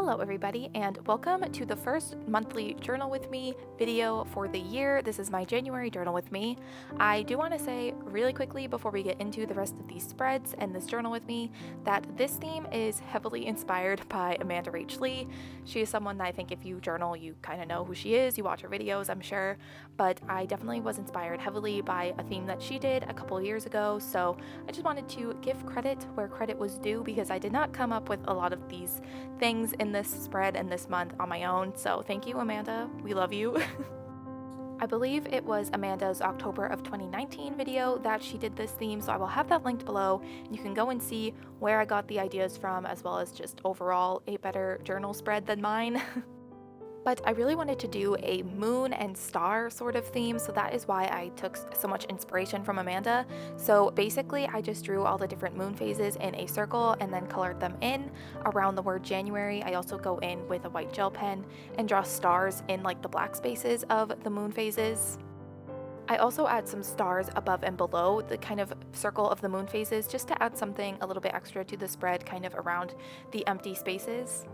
Hello everybody, and welcome to the first monthly Journal With Me video for the year. This is my January Journal With Me. I do want to say really quickly before we get into the rest of these spreads and this Journal With Me that this theme is heavily inspired by Amanda Rach Lee. She is someone that I think if you journal, you kind of know who she is, you watch her videos, I'm sure, but I definitely was inspired heavily by a theme that she did a couple years ago, so I just wanted to give credit where credit was due because I did not come up with a lot of these things in this spread and this month on my own, so thank you, Amanda. We love you. I believe it was Amanda's October of 2019 video that she did this theme, so I will have that linked below. You can go and see where I got the ideas from, as well as just overall a better journal spread than mine. But I really wanted to do a moon and star sort of theme, so that is why I took so much inspiration from Amanda. So basically, I just drew all the different moon phases in a circle and then colored them in around the word January. I also go in with a white gel pen and draw stars in like the black spaces of the moon phases. I also add some stars above and below the kind of circle of the moon phases just to add something a little bit extra to the spread kind of around the empty spaces.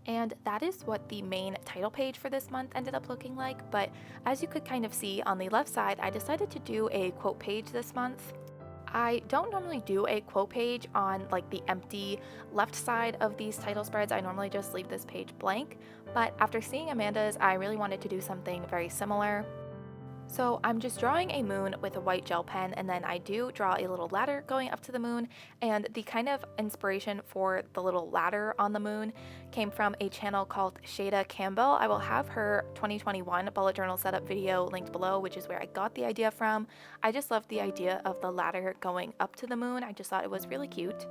And that is what the main title page for this month ended up looking like, but as you could kind of see on the left side, I decided to do a quote page this month. I don't normally do a quote page on like the empty left side of these title spreads. I normally just leave this page blank, but after seeing Amanda's, I really wanted to do something very similar. So I'm just drawing a moon with a white gel pen, and then I do draw a little ladder going up to the moon, and the kind of inspiration for the little ladder on the moon came from a channel called Shada Campbell. I will have her 2021 bullet journal setup video linked below, which is where I got the idea from. I just loved the idea of the ladder going up to the moon. I just thought it was really cute.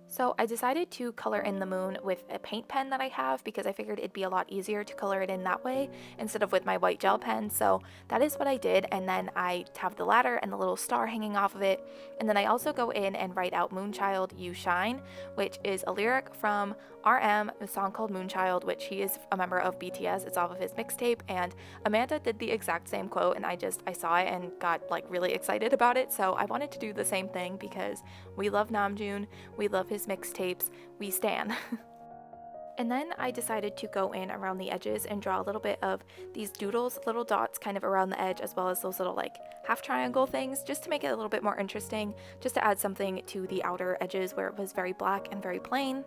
So I decided to color in the moon with a paint pen that I have because I figured it'd be a lot easier to color it in that way instead of with my white gel pen. So that is what I did, and then I have the ladder and the little star hanging off of it. And then I also go in and write out Moonchild You Shine, which is a lyric from RM, a song called Moonchild, which he is a member of BTS. It's off of his mixtape, and Amanda did the exact same quote, and I saw it and got like really excited about it. So I wanted to do the same thing because we love Namjoon, we love his mixtapes, we stan. And then I decided to go in around the edges and draw a little bit of these doodles, little dots kind of around the edge, as well as those little like half triangle things, just to make it a little bit more interesting, just to add something to the outer edges where it was very black and very plain.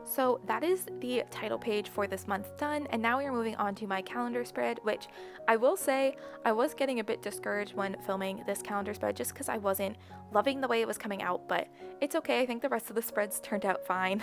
So that is the title page for this month done, and now we are moving on to my calendar spread, which I will say I was getting a bit discouraged when filming this calendar spread just because I wasn't loving the way it was coming out, but it's okay. I think the rest of the spreads turned out fine.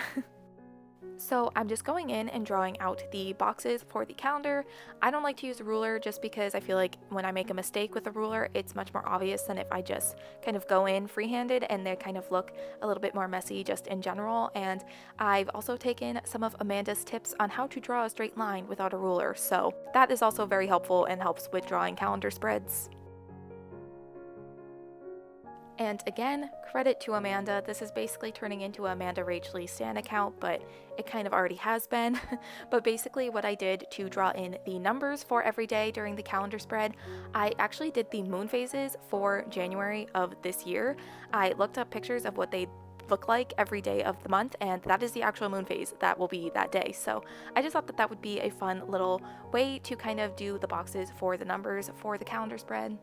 So I'm just going in and drawing out the boxes for the calendar. I don't like to use a ruler just because I feel like when I make a mistake with a ruler, it's much more obvious than if I just kind of go in free-handed and they kind of look a little bit more messy just in general. And I've also taken some of Amanda's tips on how to draw a straight line without a ruler, so that is also very helpful and helps with drawing calendar spreads. And again, credit to Amanda. This is basically turning into a Amanda Rach Lee stan account, but it kind of already has been. But basically what I did to draw in the numbers for every day during the calendar spread, I actually did the moon phases for January of this year. I looked up pictures of what they look like every day of the month, and that is the actual moon phase that will be that day. So I just thought that that would be a fun little way to kind of do the boxes for the numbers for the calendar spread.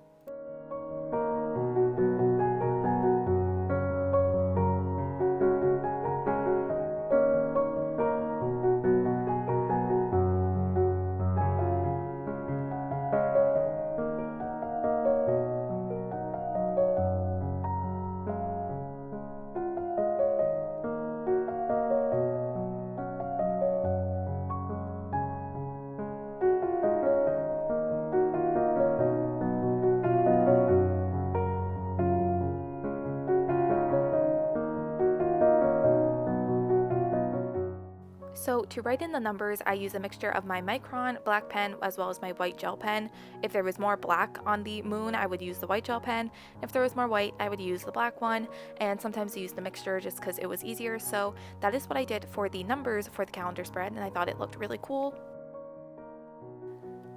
to write in the numbers, I use a mixture of my Micron black pen as well as my white gel pen. If there was more black on the moon, I would use the white gel pen. If there was more white, I would use the black one, and sometimes I use the mixture just because it was easier. So that is what I did for the numbers for the calendar spread, and I thought it looked really cool.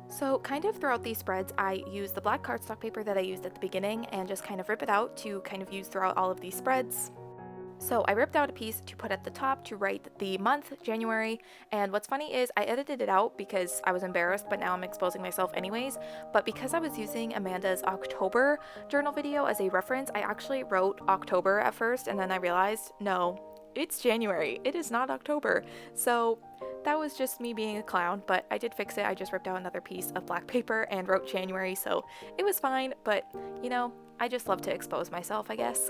So kind of throughout these spreads, I use the black cardstock paper that I used at the beginning and just kind of rip it out to kind of use throughout all of these spreads. So I ripped out a piece to put at the top to write the month, January, and what's funny is I edited it out because I was embarrassed, but now I'm exposing myself anyways. But because I was using Amanda's October journal video as a reference, I actually wrote October at first, and then I realized, no, it's January, it is not October. So that was just me being a clown, but I did fix it. I just ripped out another piece of black paper and wrote January, so it was fine, but you know, I just love to expose myself, I guess.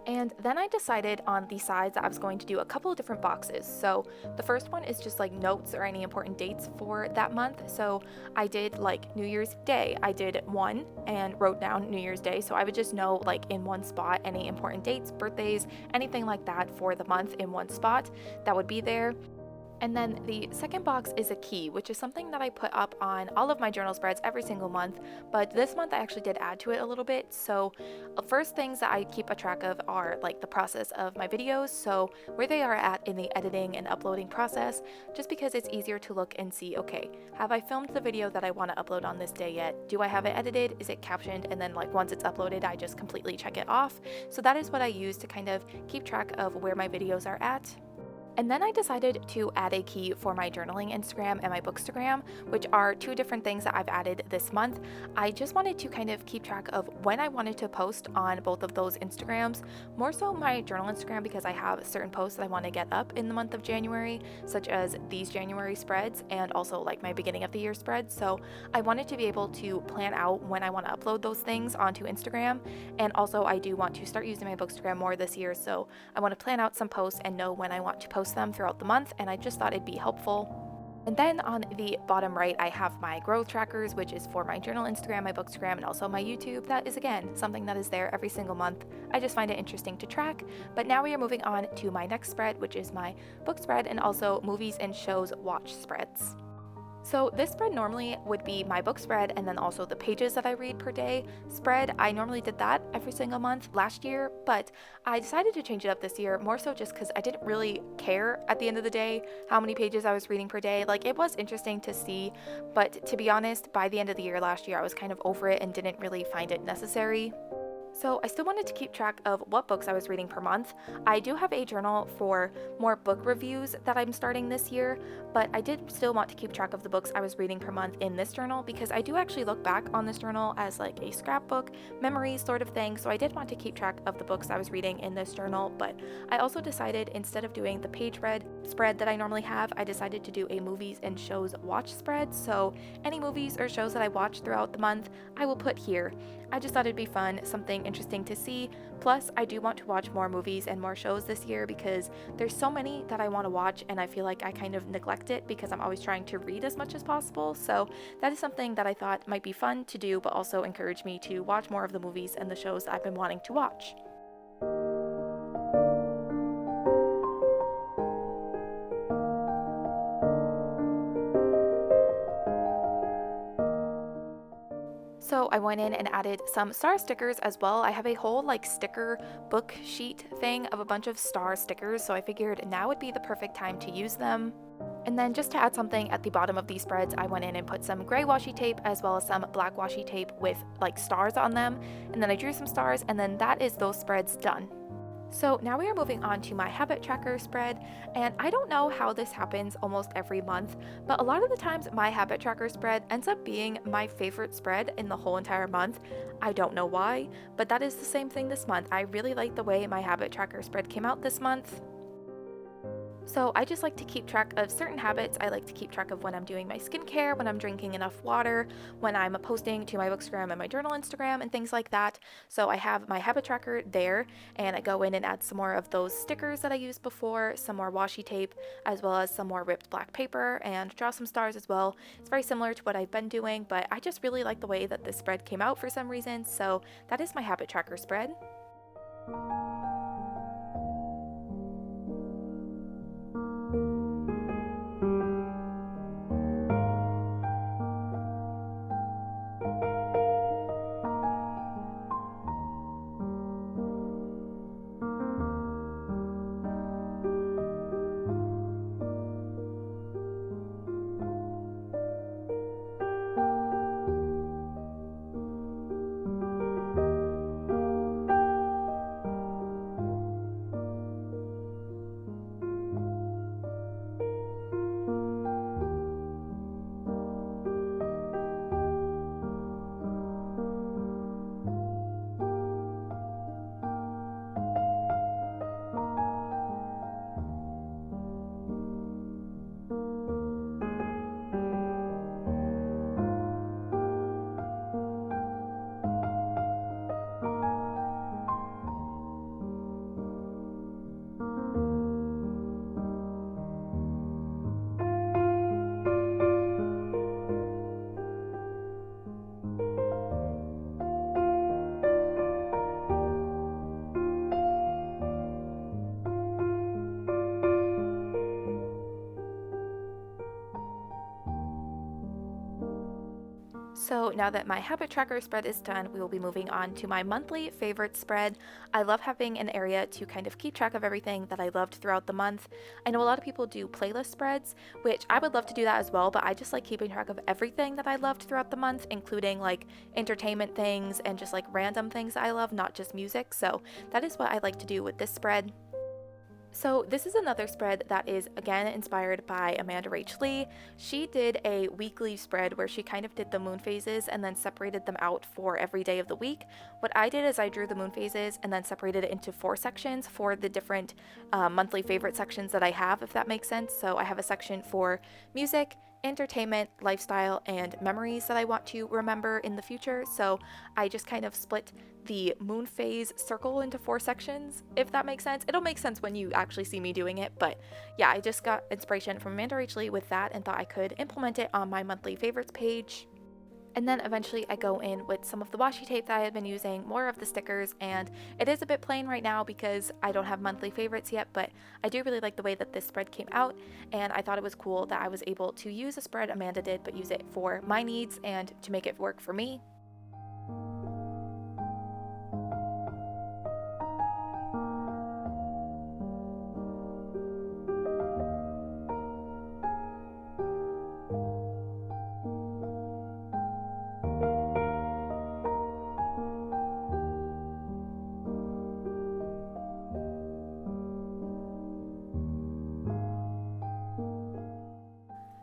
And then I decided on the sides that I was going to do a couple of different boxes. So the first one is just like notes or any important dates for that month. So I did like New Year's Day. I did one and wrote down New Year's Day. So I would just know like in one spot any important dates, birthdays, anything like that for the month in one spot that would be there. And then the second box is a key, which is something that I put up on all of my journal spreads every single month, but this month I actually did add to it a little bit. So first things that I keep a track of are like the process of my videos, so where they are at in the editing and uploading process, just because it's easier to look and see, okay, have I filmed the video that I want to upload on this day yet? Do I have it edited? Is it captioned? And then like once it's uploaded, I just completely check it off. So that is what I use to kind of keep track of where my videos are at. And then I decided to add a key for my journaling Instagram and my Bookstagram, which are two different things that I've added this month. I just wanted to kind of keep track of when I wanted to post on both of those Instagrams, more so my journal Instagram because I have certain posts that I want to get up in the month of January, such as these January spreads and also like my beginning of the year spreads. So I wanted to be able to plan out when I want to upload those things onto Instagram. And also I do want to start using my Bookstagram more this year, so I want to plan out some posts and know when I want to post them throughout the month, and I just thought it'd be helpful. And then on the bottom right, I have my growth trackers, which is for my journal Instagram, my Bookstagram, and also my YouTube. That is, again, something that is there every single month. I just find it interesting to track. But now we are moving on to my next spread, which is my book spread and also movies and shows watch spreads. So this spread normally would be my book spread and then also the pages that I read per day spread. I normally did that every single month last year, but I decided to change it up this year more so just because I didn't really care at the end of the day how many pages I was reading per day. Like it was interesting to see, but to be honest, by the end of the year last year, I was kind of over it and didn't really find it necessary. So I still wanted to keep track of what books I was reading per month. I do have a journal for more book reviews that I'm starting this year, but I did still want to keep track of the books I was reading per month in this journal because I do actually look back on this journal as like a scrapbook, memories sort of thing. So I did want to keep track of the books I was reading in this journal, but I also decided instead of doing the page read spread that I normally have, I decided to do a movies and shows watch spread. So any movies or shows that I watch throughout the month, I will put here. I just thought it'd be fun, something interesting to see. Plus, I do want to watch more movies and more shows this year because there's so many that I want to watch and I feel like I kind of neglect it because I'm always trying to read as much as possible. So that is something that I thought might be fun to do, but also encourage me to watch more of the movies and the shows I've been wanting to watch. So I went in and added some star stickers as well. I have a whole like sticker book sheet thing of a bunch of star stickers, so I figured now would be the perfect time to use them. And then just to add something at the bottom of these spreads, I went in and put some gray washi tape as well as some black washi tape with like stars on them. And then I drew some stars, and then that is those spreads done. So now we are moving on to my habit tracker spread, and I don't know how this happens almost every month, but a lot of the times my habit tracker spread ends up being my favorite spread in the whole entire month. I don't know why, but that is the same thing this month. I really like the way my habit tracker spread came out this month. So I just like to keep track of certain habits. I like to keep track of when I'm doing my skincare, when I'm drinking enough water, when I'm posting to my Bookstagram and my journal Instagram and things like that. So I have my habit tracker there, and I go in and add some more of those stickers that I used before, some more washi tape, as well as some more ripped black paper, and draw some stars as well. It's very similar to what I've been doing, but I just really like the way that this spread came out for some reason. So that is my habit tracker spread. So now that my habit tracker spread is done, we will be moving on to my monthly favorite spread. I love having an area to kind of keep track of everything that I loved throughout the month. I know a lot of people do playlist spreads, which I would love to do that as well, but I just like keeping track of everything that I loved throughout the month, including like entertainment things and just like random things I love, not just music. So that is what I like to do with this spread. So this is another spread that is again inspired by Amanda Rach Lee. She did a weekly spread where she kind of did the moon phases and then separated them out for every day of the week. What I did is I drew the moon phases and then separated it into 4 sections for the different monthly favorite sections that I have, if that makes sense. So I have a section for music, entertainment, lifestyle, and memories that I want to remember in the future. So I just kind of split the moon phase circle into 4 sections, if that makes sense. It'll make sense when you actually see me doing it, but yeah, I just got inspiration from Amanda Rach Lee with that and thought I could implement it on my monthly favorites page. And then eventually I go in with some of the washi tape that I have been using, more of the stickers, and it is a bit plain right now because I don't have monthly favorites yet, but I do really like the way that this spread came out, and I thought it was cool that I was able to use a spread Amanda did, but use it for my needs and to make it work for me.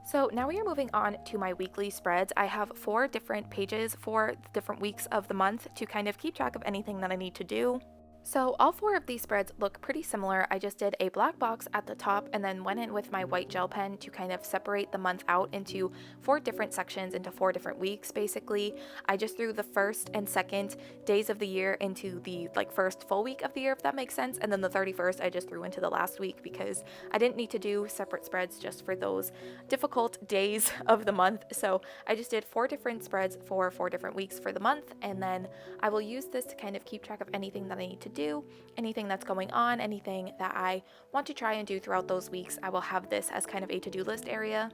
So now we are moving on to my weekly spreads. I have 4 different pages for different weeks of the month to kind of keep track of anything that I need to do. So all 4 of these spreads look pretty similar. I just did a black box at the top and then went in with my white gel pen to kind of separate the month out into 4 different sections, into 4 different weeks basically. I just threw the first and second days of the year into the first full week of the year, if that makes sense, and then the 31st I just threw into the last week because I didn't need to do separate spreads just for those difficult days of the month. So I just did 4 different spreads for 4 different weeks for the month, and then I will use this to kind of keep track of anything that I need to do, anything that's going on, anything that I want to try and do throughout those weeks. I will have this as kind of a to-do list area.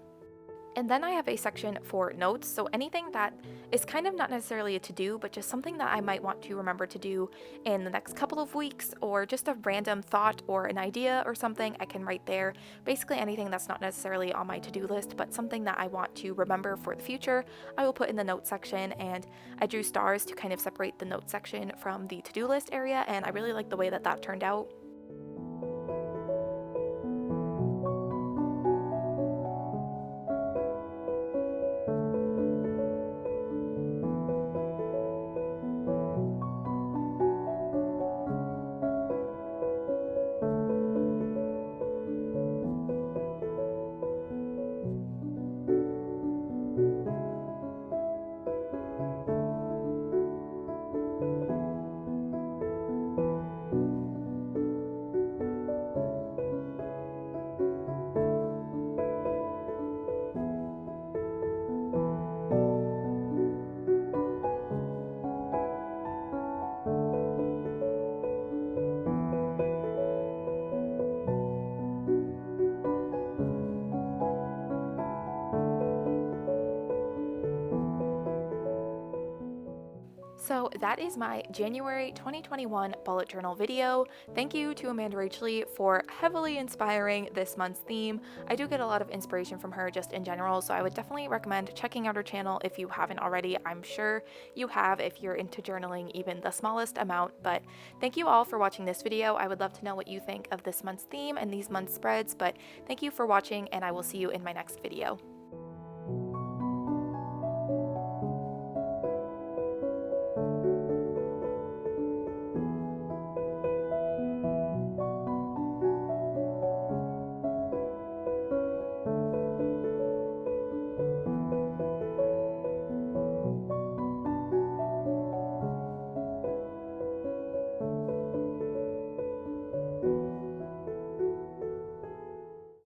And then I have a section for notes, so anything that is kind of not necessarily a to-do, but just something that I might want to remember to do in the next couple of weeks, or just a random thought or an idea or something, I can write there. Basically anything that's not necessarily on my to-do list, but something that I want to remember for the future, I will put in the notes section, and I drew stars to kind of separate the notes section from the to-do list area, and I really like the way that that turned out. So that is my January 2021 bullet journal video. Thank you to Amanda Rach Lee for heavily inspiring this month's theme. I do get a lot of inspiration from her just in general, so I would definitely recommend checking out her channel if you haven't already. I'm sure you have if you're into journaling even the smallest amount, but thank you all for watching this video. I would love to know what you think of this month's theme and these month's spreads, but thank you for watching, and I will see you in my next video.